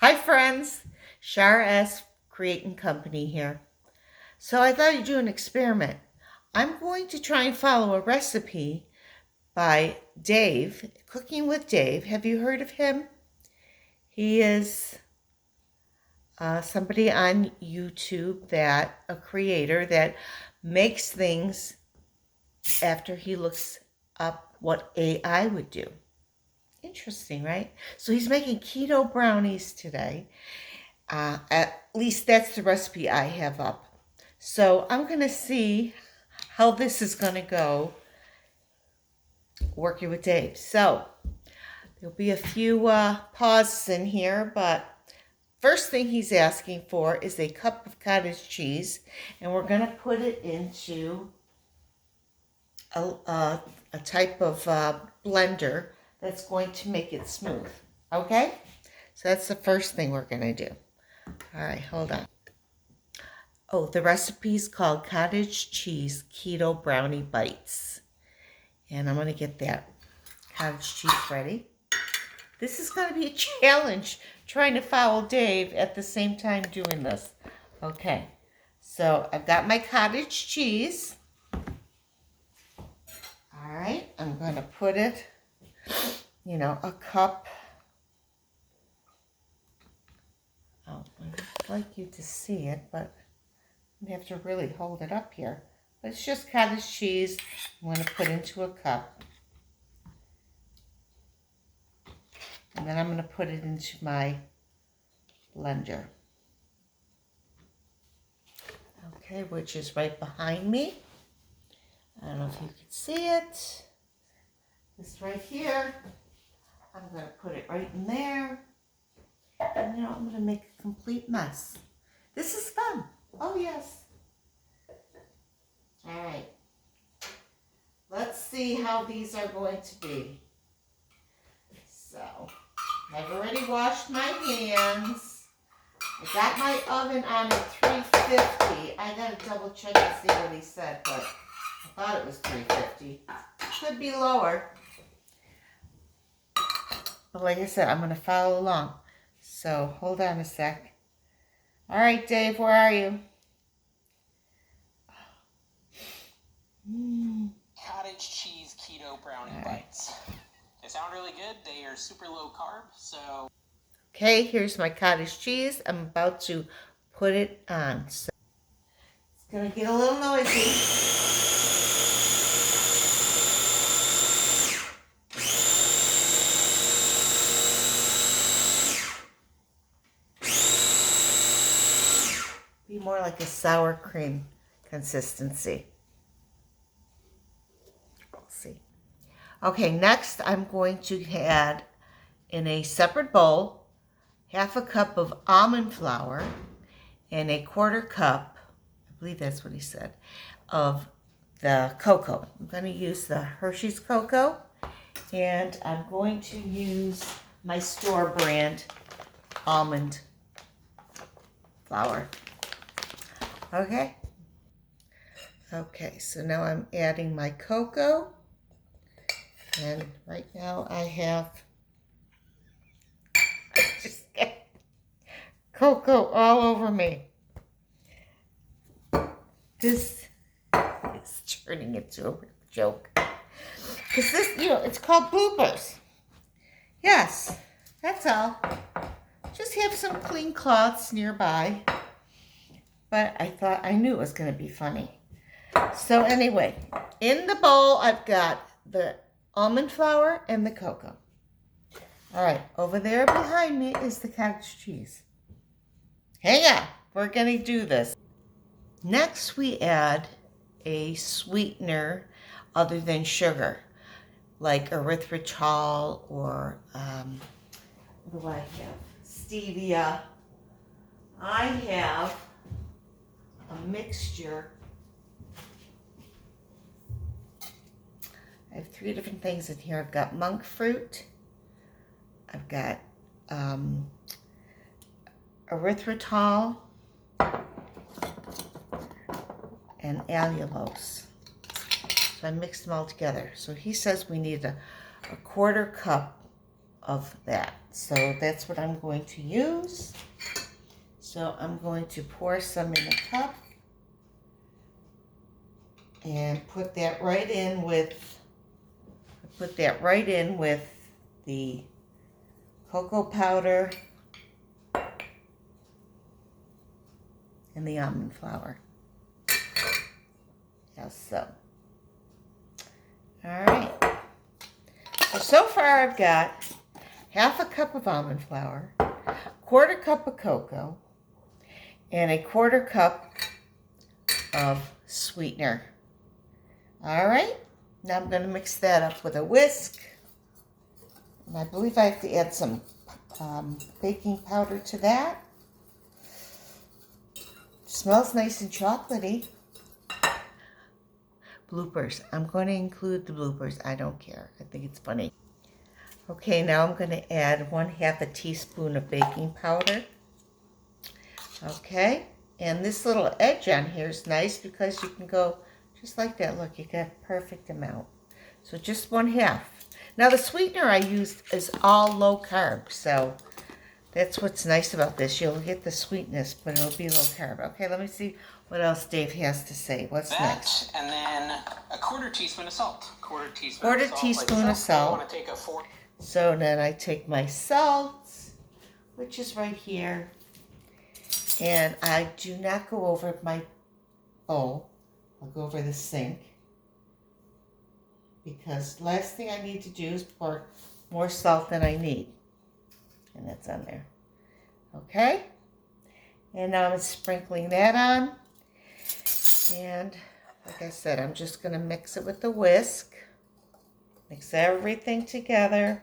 Hi friends, Shara S. Creating Company here. So I thought I'd do an experiment. I'm going to try and follow a recipe by Dave, Cooking with Dave. Have you heard of him? He is somebody on YouTube, a creator that makes things after he looks up what AI would do. Interesting, right? So he's making keto brownies today. At least that's the recipe I have up. So I'm going to see how this is going to go working with Dave. So there'll be a few pauses in here, but first thing he's asking for is a cup of cottage cheese, and we're going to put it into a type of blender that's going to make it smooth. Okay? So that's the first thing we're going to do. All right, hold on. Oh, the recipe is called Cottage Cheese Keto Brownie Bites. And I'm going to get that cottage cheese ready. This is going to be a challenge trying to follow Dave at the same time doing this. Okay, so I've got my cottage cheese. All right, I'm going to put it, a cup. Oh, I'd like you to see it, but I have to really hold it up here. But it's just cottage cheese I'm going to put into a cup. And then I'm going to put it into my blender. Okay, which is right behind me. I don't know if you can see it. This right here. I'm going to put it right in there. And I'm going to make a complete mess. This is fun. Oh, yes. All right. Let's see how these are going to be. So, I've already washed my hands. I got my oven on at 350. I got to double check and see what he said, but I thought it was 350. Could be lower. But like I said, I'm going to follow along. So, hold on a sec. All right, Dave, where are you? Cottage cheese keto brownie bites. They sound really good. They are super low carb, so... Okay, here's my cottage cheese. I'm about to put it on. So it's going to get a little noisy. Be more like a sour cream consistency. We'll see. Okay, next I'm going to add in a separate bowl half a cup of almond flour and a quarter cup, I believe that's what he said, of the cocoa. I'm going to use the Hershey's cocoa, and I'm going to use my store brand almond flour. Okay? Okay, so now I'm adding my cocoa, and right now I have cocoa all over me. This is turning into a joke. Because this, it's called bloopers. Yes, that's all. Just have some clean cloths nearby. But I knew it was going to be funny. So anyway, in the bowl, I've got the almond flour and the cocoa. All right, over there behind me is the cottage cheese. Hang on, we're going to do this. Next, we add a sweetener other than sugar, like erythritol or, what do I have? Stevia. I have a mixture. I have 3 different things in here. I've got monk fruit. I've got erythritol and allulose. So I mixed them all together. So he says we need a quarter cup of that. So that's what I'm going to use. So I'm going to pour some in a cup and put that right in with the cocoa powder and the almond flour. Yes, so. All right. So far I've got half a cup of almond flour, quarter cup of cocoa, and a quarter cup of sweetener. All right. Now I'm going to mix that up with a whisk. And I believe I have to add some baking powder to that. Smells nice and chocolatey. Bloopers. I'm going to include the bloopers. I don't care. I think it's funny. Okay, now I'm going to add 1/2 a teaspoon of baking powder. Okay, and this little edge on here is nice because you can go just like that. Look, you got a perfect amount. So just 1/2. Now the sweetener I used is all low carb, so that's what's nice about this. You'll get the sweetness, but it'll be low carb. Okay, let me see what else Dave has to say. What's next? And then a quarter teaspoon of salt. Quarter teaspoon of salt. I want to take a 4. So then I take my salt, which is right here, and I do not go over my bowl. I'll go over the sink, because last thing I need to do is pour more salt than I need. And that's on there. Okay? And now I'm sprinkling that on. And like I said, I'm just going to mix it with the whisk. Mix everything together.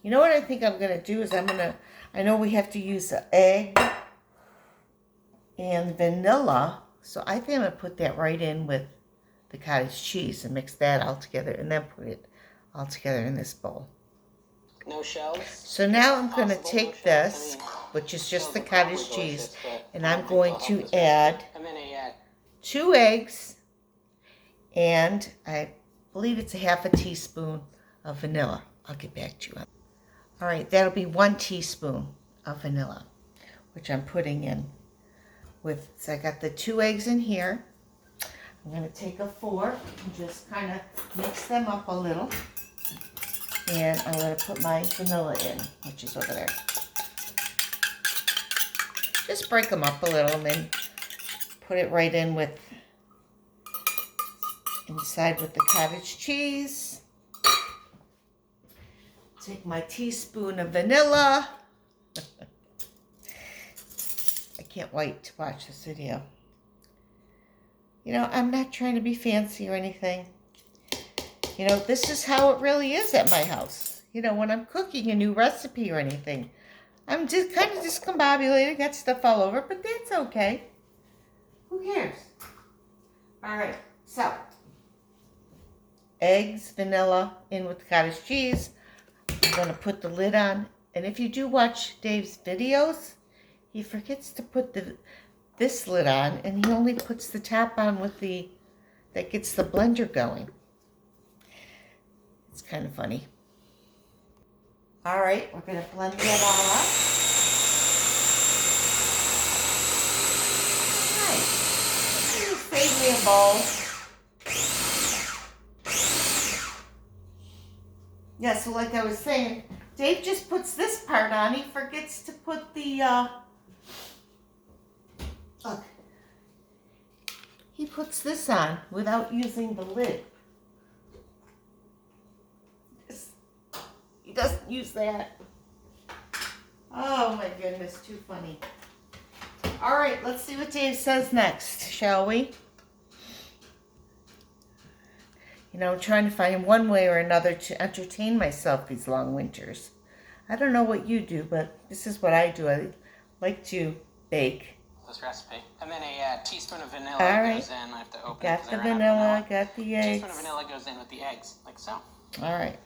You know what I think I'm going to do is I know we have to use an egg and vanilla. So I think I'm going to put that right in with the cottage cheese and mix that all together and then put it all together in this bowl. No shells. So now I'm going to take this, which is just the cottage cheese, and I'm going to add 2 eggs, and I believe it's 1/2 teaspoon of vanilla. I'll get back to you. All right, that'll be 1 teaspoon of vanilla, which I'm putting in with, so I got the 2 eggs in here. I'm going to take a fork and just kind of mix them up a little. And I'm going to put my vanilla in, which is over there. Just break them up a little and then put it right in with, inside with the cottage cheese. Take my teaspoon of vanilla. I can't wait to watch this video. You know, I'm not trying to be fancy or anything. You know, this is how it really is at my house. You know, when I'm cooking a new recipe or anything, I'm just kind of discombobulated, got stuff all over, but that's okay. Who cares? All right, so eggs, vanilla in with the cottage cheese. I'm going to put the lid on. And if you do watch Dave's videos, he forgets to put this lid on, and he only puts the top on with that gets the blender going. It's kind of funny. All right, we're going to blend that all up. Nice. Save me a bowl. Yeah, so like I was saying, Dave just puts this part on. He forgets to put the, look. He puts this on without using the lid. He doesn't use that. Oh my goodness, too funny. All right, let's see what Dave says next, shall we? You know, I'm trying to find one way or another to entertain myself these long winters. I don't know what you do, but this is what I do. I like to bake. This recipe. And then a teaspoon of vanilla goes in. I have to open got it. The vanilla, got the eggs. A teaspoon of vanilla goes in with the eggs, like so. All right.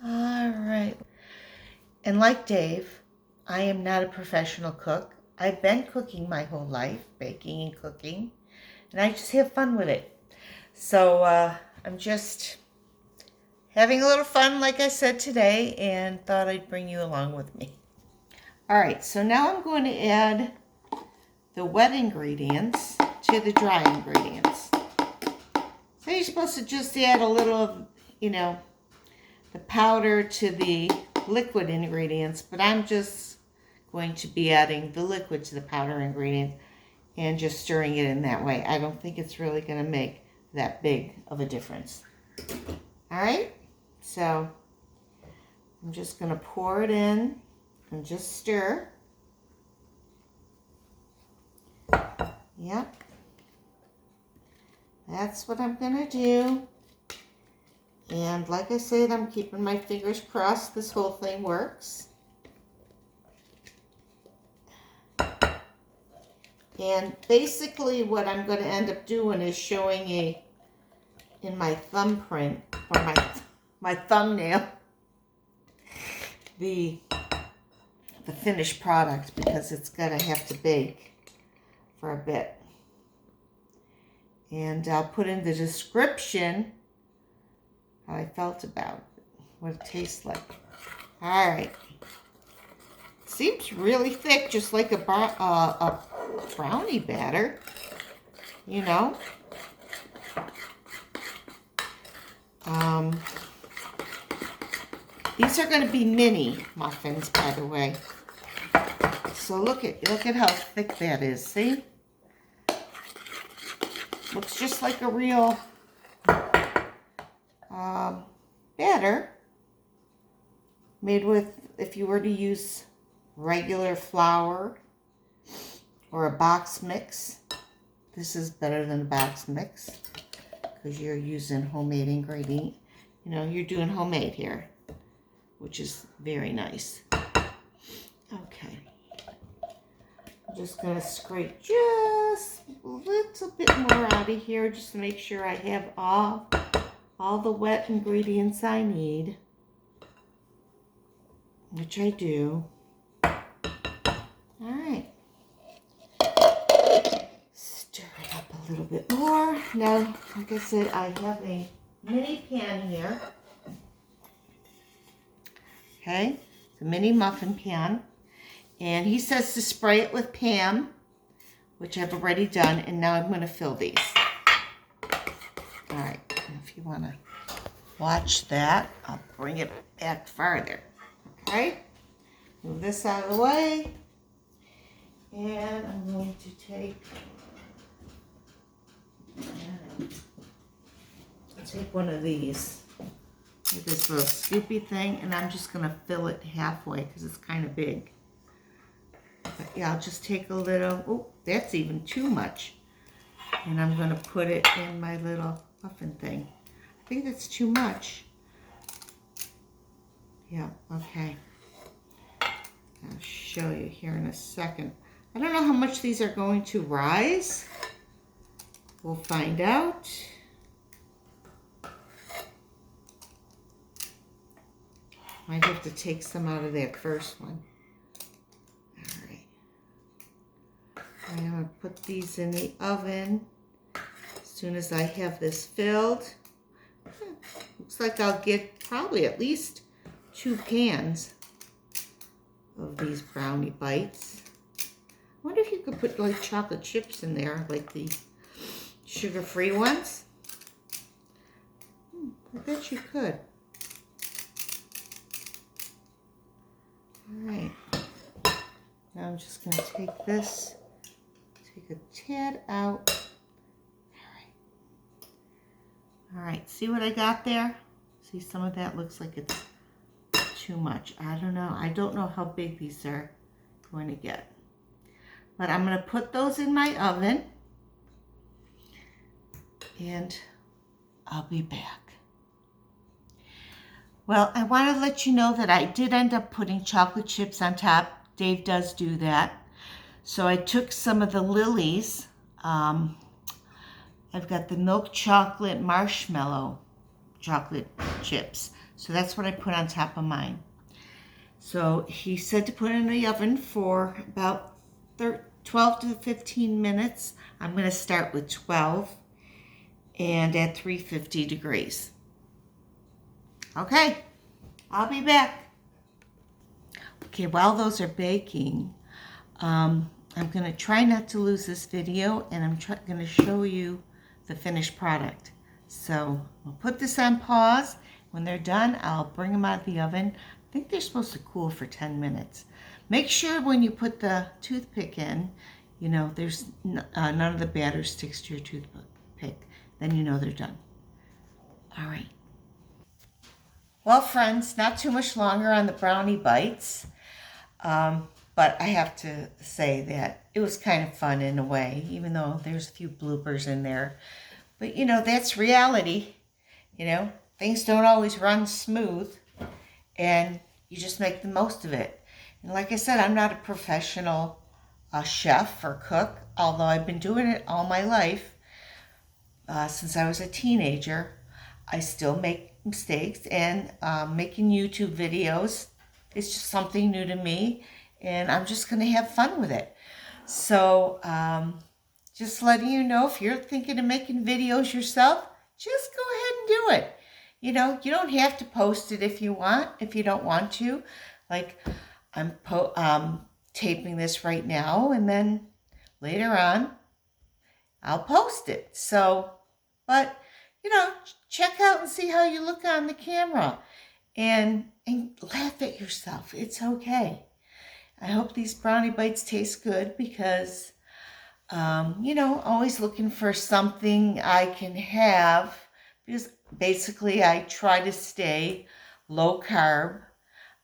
All right. And like Dave, I am not a professional cook. I've been cooking my whole life, baking and cooking, and I just have fun with it. So I'm just having a little fun, like I said today, and thought I'd bring you along with me. All right, so now I'm going to add the wet ingredients to the dry ingredients. So you're supposed to just add a little of, the powder to the liquid ingredients, but I'm just going to be adding the liquid to the powder ingredient and just stirring it in that way. I don't think it's really going to make that big of a difference. All right, so I'm just going to pour it in and just stir. Yep. That's what I'm going to do. And like I said, I'm keeping my fingers crossed this whole thing works. And basically what I'm going to end up doing is showing in my thumbprint, or my thumbnail, the finished product, because it's going to have to bake for a bit. And I'll put in the description how I felt about it, what it tastes like. All right. Seems really thick, just like a brownie batter, These are going to be mini muffins, by the way. So look at how thick that is. See? Looks just like a real batter made with, if you were to use regular flour or a box mix. This is better than a box mix because you're using homemade ingredient. You're doing homemade here, which is very nice. Okay. I'm just going to scrape just a little bit more out of here just to make sure I have all the wet ingredients I need, which I do. All right. Stir it up a little bit more. Now, like I said, I have a mini pan here. Okay, it's a mini muffin pan. And he says to spray it with Pam, which I've already done, and now I'm going to fill these. All right, if you want to watch that, I'll bring it back farther. Okay, move this out of the way, and I'm going to take one of these, with this little scoopy thing, and I'm just going to fill it halfway because it's kind of big. But yeah, I'll just take a little, oh, that's even too much. And I'm going to put it in my little muffin thing. I think that's too much. Yeah, okay. I'll show you here in a second. I don't know how much these are going to rise. We'll find out. Might have to take some out of that first one. All right. I'm going to put these in the oven as soon as I have this filled. Looks like I'll get probably at least 2 pans of these brownie bites. I wonder if you could put like chocolate chips in there, like the sugar-free ones. I bet you could. All right. Now I'm just going to take this, take a tad out. All right, see what I got there? See, some of that looks like it's too much. I don't know how big these are going to get. But I'm going to put those in my oven, and I'll be back. Well, I want to let you know that I did end up putting chocolate chips on top. Dave does do that. So I took some of the Lily's. I've got the milk chocolate marshmallow chocolate chips. So that's what I put on top of mine. So he said to put it in the oven for about 12 to 15 minutes. I'm going to start with 12 and at 350 degrees. Okay, I'll be back. Okay, while those are baking, I'm going to try not to lose this video, and I'm going to show you the finished product. So I'll put this on pause. When they're done, I'll bring them out of the oven. I think they're supposed to cool for 10 minutes. Make sure when you put the toothpick in, you know, there's none of the batter sticks to your toothpick. Then you know they're done. All right. Well, friends, not too much longer on the brownie bites. But I have to say that it was kind of fun in a way, even though there's a few bloopers in there. But, you know, that's reality. You know, things don't always run smooth, and you just make the most of it. And like I said, I'm not a professional chef or cook, although I've been doing it all my life. Since I was a teenager, I still make mistakes, and making YouTube videos is just something new to me, and I'm just going to have fun with it. So just letting you know, if you're thinking of making videos yourself, just go ahead and do it. You know, you don't have to post it if you don't want to. Like, I'm taping this right now, and then later on I'll post it. So, but you know, check out and see how you look on the camera, and laugh at yourself. It's okay. I hope these brownie bites taste good, because you know, always looking for something I can have, because basically I try to stay low carb.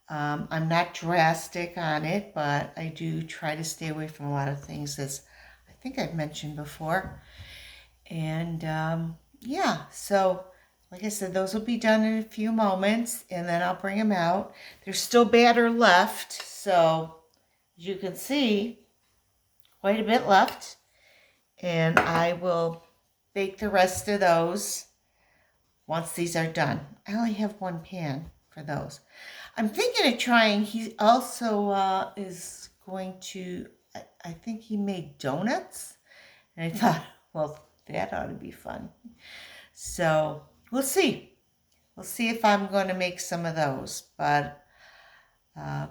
I'm not drastic on it, but I do try to stay away from a lot of things, as I think I've mentioned before. And yeah, so like I said, those will be done in a few moments, and then I'll bring them out. There's still batter left, so as you can see, quite a bit left. And I will bake the rest of those once these are done. I only have one pan for those. I'm thinking of trying, he also is going to, I think he made donuts. And I thought, well, that ought to be fun. So we'll see. We'll see if I'm going to make some of those. But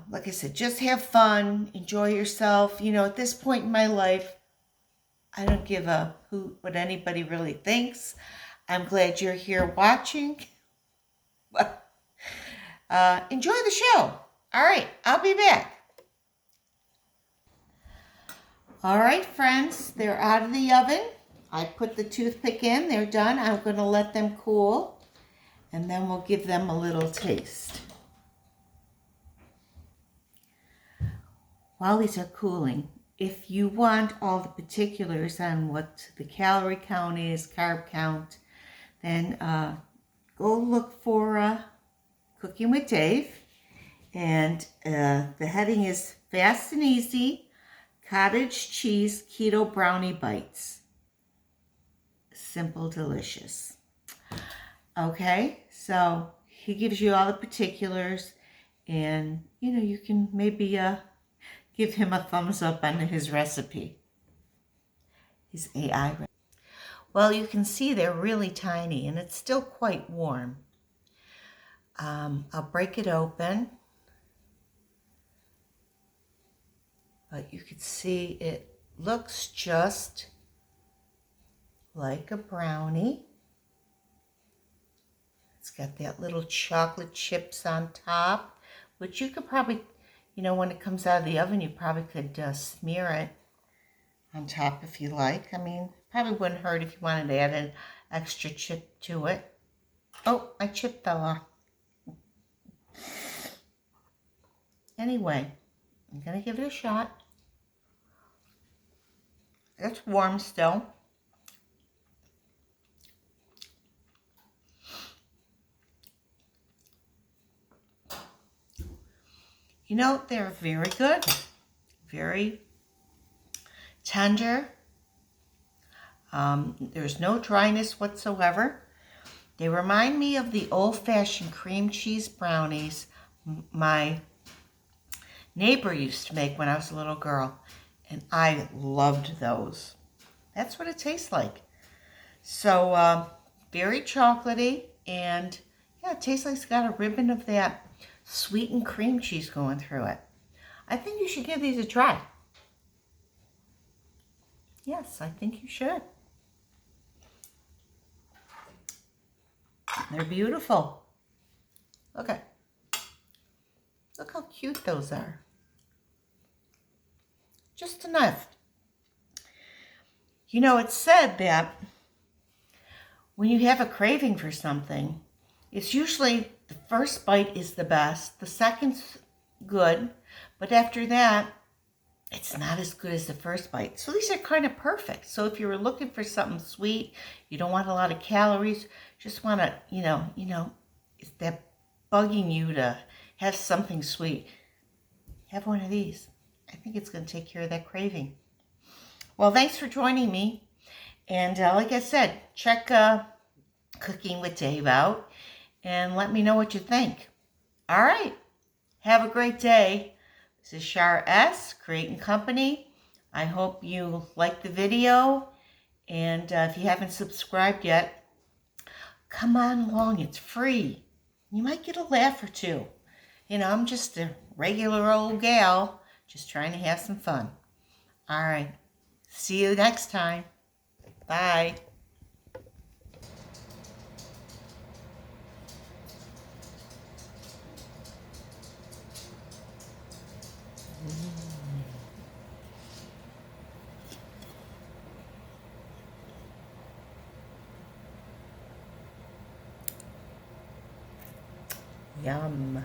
like I said, just have fun, enjoy yourself. You know, at this point in my life, I don't give a hoot what anybody really thinks. I'm glad you're here watching. But enjoy the show. All right, I'll be back. All right, friends, they're out of the oven. I put the toothpick in. They're done. I'm going to let them cool, and then we'll give them a little taste. While these are cooling, if you want all the particulars on what the calorie count is, carb count, then go look for Cooking with Dave. And the heading is Fast and Easy Cottage Cheese Keto Brownie Bites. Simple, delicious. Okay, so he gives you all the particulars, and you know, you can maybe give him a thumbs up on his recipe. His AI recipe. Well, you can see they're really tiny, and it's still quite warm. I'll break it open, but you can see it looks just like a brownie. It's got that little chocolate chips on top, which you could probably, you know, when it comes out of the oven, you probably could smear it on top if you like. I mean, probably wouldn't hurt if you wanted to add an extra chip to it. Oh, my chip fell off. Anyway, I'm going to give it a shot. It's warm still. You know, they're very good. Very tender. There's no dryness whatsoever. They remind me of the old-fashioned cream cheese brownies my neighbor used to make when I was a little girl. and I loved those. That's what it tastes like. So very chocolatey, and yeah, it tastes like it's got a ribbon of that sweetened cream cheese going through it. I think you should give these a try. Yes, I think you should. They're beautiful. Look how cute those are. Just enough. You know, it's said that when you have a craving for something, it's usually the first bite is the best, the second's good, but after that, it's not as good as the first bite. So these are kind of perfect. So if you were looking for something sweet, you don't want a lot of calories, just want to, is that bugging you to have something sweet, have one of these. I think it's going to take care of that craving. Well, thanks for joining me. And like I said, check Cooking with Dave out and let me know what you think. All right. Have a great day. This is Shar S. Creating Company. I hope you liked the video. And if you haven't subscribed yet, come on along. It's free. You might get a laugh or two. I'm just a regular old gal just trying to have some fun. All right. See you next time. Bye. Yum.